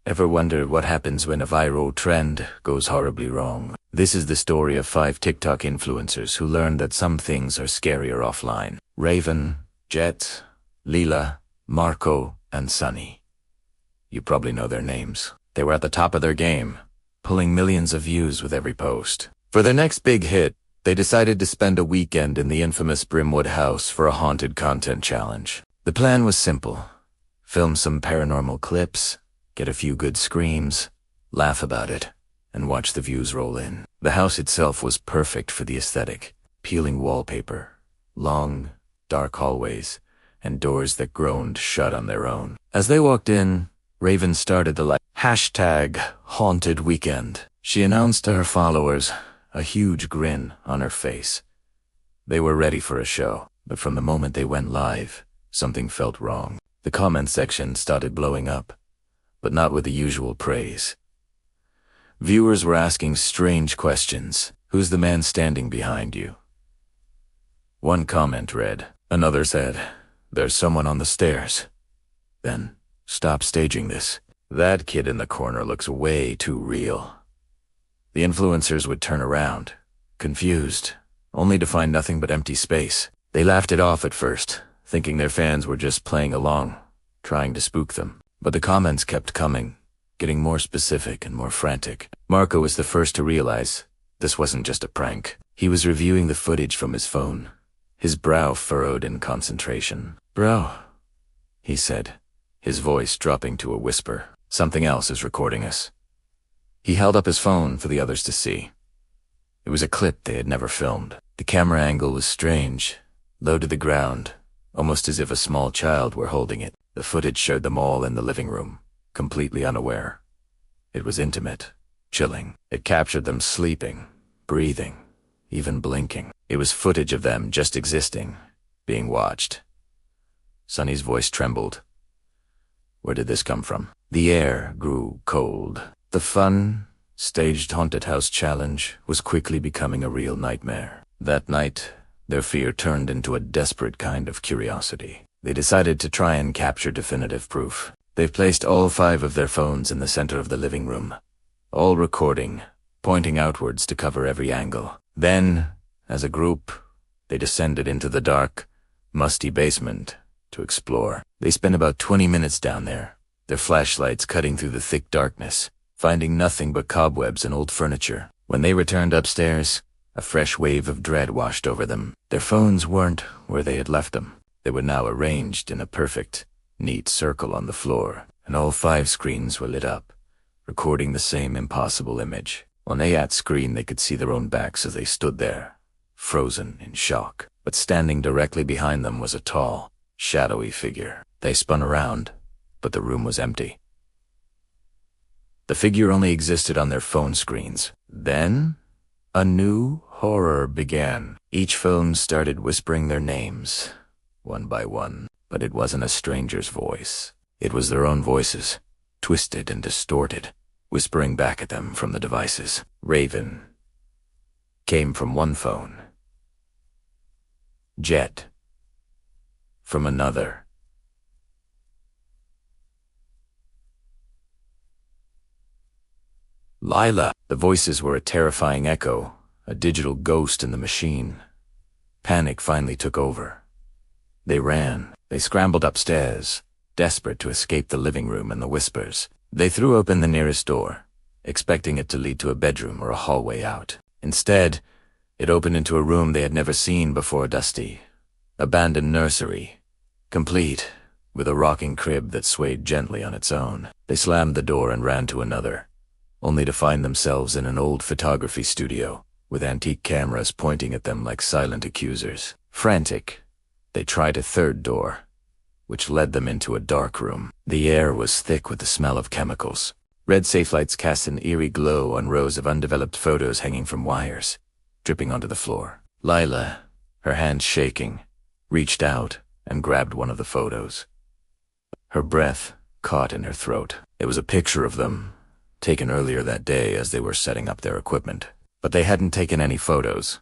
Ever wonder what happens when a viral trend goes horribly wrong? This is the story of 5 TikTok influencers who learned that some things are scarier offline. Raven, Jet, Leela, Marco, and Sunny. You probably know their names. They were at the top of their game, pulling millions of views with every post. For their next big hit, they decided to spend a weekend in the infamous Brimwood house for a haunted content challenge. The plan was simple. Film some paranormal clips, get a few good screams, laugh about it, and watch the views roll in. The house itself was perfect for the aesthetic. Peeling wallpaper, long, dark hallways, and doors that groaned shut on their own. As they walked in, Raven started the #HauntedWeekend. She announced to her followers, a huge grin on her face. They were ready for a show, but from the moment they went live, something felt wrong. The comment section started blowing up, but not with the usual praise. Viewers were asking strange questions. Who's the man standing behind you? One comment read. Another said, there's someone on the stairs. Then, stop staging this. That kid in the corner looks way too real. The influencers would turn around, confused, only to find nothing but empty space. They laughed it off at first, thinking their fans were just playing along, trying to spook them. But the comments kept coming, getting more specific and more frantic. Marco was the first to realize this wasn't just a prank. He was reviewing the footage from his phone, his brow furrowed in concentration. Bro, he said, his voice dropping to a whisper. Something else is recording us. He held up his phone for the others to see. It was a clip they had never filmed. The camera angle was strange, low to the ground, almost as if a small child were holding it. The footage showed them all in the living room, completely unaware. It was intimate, chilling. It captured them sleeping, breathing, even blinking. It was footage of them just existing, being watched. Sunny's voice trembled. Where did this come from? The air grew cold. The fun, staged haunted house challenge was quickly becoming a real nightmare. That night, their fear turned into a desperate kind of curiosity. They decided to try and capture definitive proof. They placed all 5 of their phones in the center of the living room, all recording, pointing outwards to cover every angle. Then, as a group, they descended into the dark, musty basement to explore. They spent about 20 minutes down there, their flashlights cutting through the thick darkness, finding nothing but cobwebs and old furniture. When they returned upstairs, a fresh wave of dread washed over them. Their phones weren't where they had left them. They were now arranged in a perfect, neat circle on the floor, and all 5 screens were lit up, recording the same impossible image. On Ayat's screen they could see their own backs as they stood there, frozen in shock. But standing directly behind them was a tall, shadowy figure. They spun around, but the room was empty. The figure only existed on their phone screens. Then, a new horror began. Each phone started whispering their names, one by one, but it wasn't a stranger's voice. It was their own voices, twisted and distorted, whispering back at them from the devices. Raven came from one phone. Jet from another. Lila. The voices were a terrifying echo, a digital ghost in the machine. Panic finally took over. They ran. They scrambled upstairs, desperate to escape the living room and the whispers. They threw open the nearest door, expecting it to lead to a bedroom or a hallway out. Instead, it opened into a room they had never seen before. Dusty, abandoned nursery, complete with a rocking crib that swayed gently on its own. They slammed the door and ran to another, only to find themselves in an old photography studio, with antique cameras pointing at them like silent accusers. Frantic, they tried a third door, which led them into a dark room. The air was thick with the smell of chemicals. Red safe lights cast an eerie glow on rows of undeveloped photos hanging from wires, dripping onto the floor. Lila, her hands shaking, reached out and grabbed one of the photos. Her breath caught in her throat. It was a picture of them, taken earlier that day as they were setting up their equipment. But they hadn't taken any photos,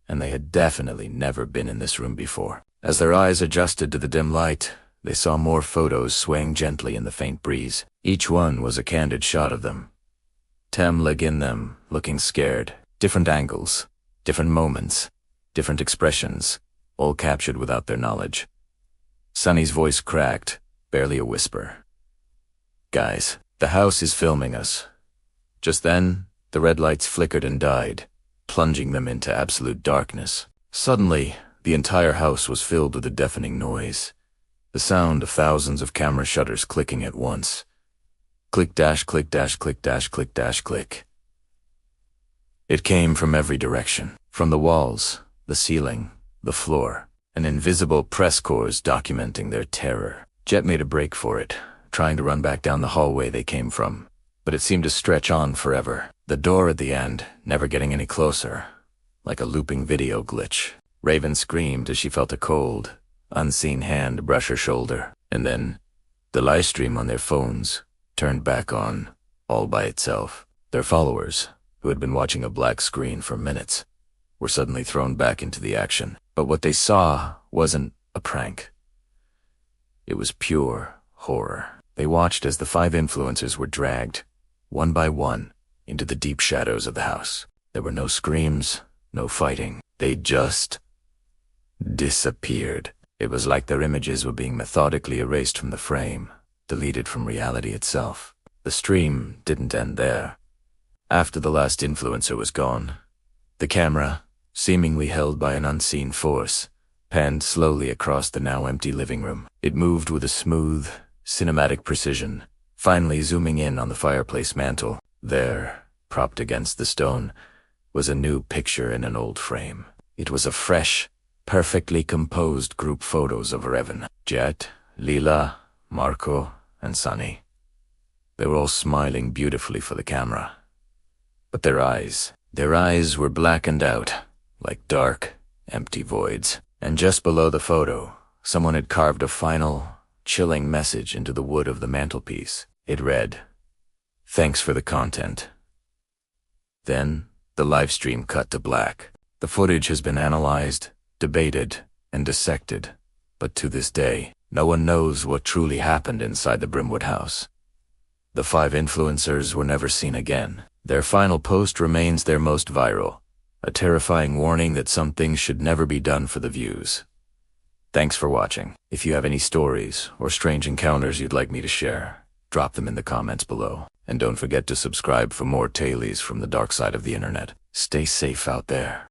and they had definitely never been in this room before. As their eyes adjusted to the dim light, they saw more photos swaying gently in the faint breeze. Each one was a candid shot of them. Temleg in them, looking scared. Different angles, different moments, different expressions, all captured without their knowledge. Sunny's voice cracked, barely a whisper. "Guys, the house is filming us." Just then, the red lights flickered and died, plunging them into absolute darkness. Suddenly, the entire house was filled with a deafening noise. The sound of thousands of camera shutters clicking at once. Click dash, click dash, click dash, click dash, click. It came from every direction. From the walls, the ceiling, the floor. An invisible press corps documenting their terror. Jet made a break for it, trying to run back down the hallway they came from. But it seemed to stretch on forever. The door at the end, never getting any closer. Like a looping video glitch. Raven screamed as she felt a cold, unseen hand brush her shoulder. And then, the livestream on their phones turned back on, all by itself. Their followers, who had been watching a black screen for minutes, were suddenly thrown back into the action. But what they saw wasn't a prank. It was pure horror. They watched as the 5 influencers were dragged, one by one, into the deep shadows of the house. There were no screams, no fighting. They just disappeared. It was like their images were being methodically erased from the frame, deleted from reality itself. The stream didn't end there. After the last influencer was gone, the camera, seemingly held by an unseen force, panned slowly across the now empty living room. It moved with a smooth, cinematic precision, finally zooming in on the fireplace mantel. There, propped against the stone, was a new picture in an old frame. It was a fresh, perfectly composed group photos of Revan, Jet, Leela, Marco, and Sunny. They were all smiling beautifully for the camera. But their eyes were blackened out, like dark, empty voids. And just below the photo, someone had carved a final, chilling message into the wood of the mantelpiece. It read, "Thanks for the content." Then, the livestream cut to black. The footage has been analyzed, debated, and dissected, but to this day, no one knows what truly happened inside the Brimwood house. The 5 influencers were never seen again. Their final post remains their most viral, a terrifying warning that some things should never be done for the views. Thanks for watching. If you have any stories or strange encounters you'd like me to share, drop them in the comments below. And don't forget to subscribe for more tailies from the dark side of the internet. Stay safe out there.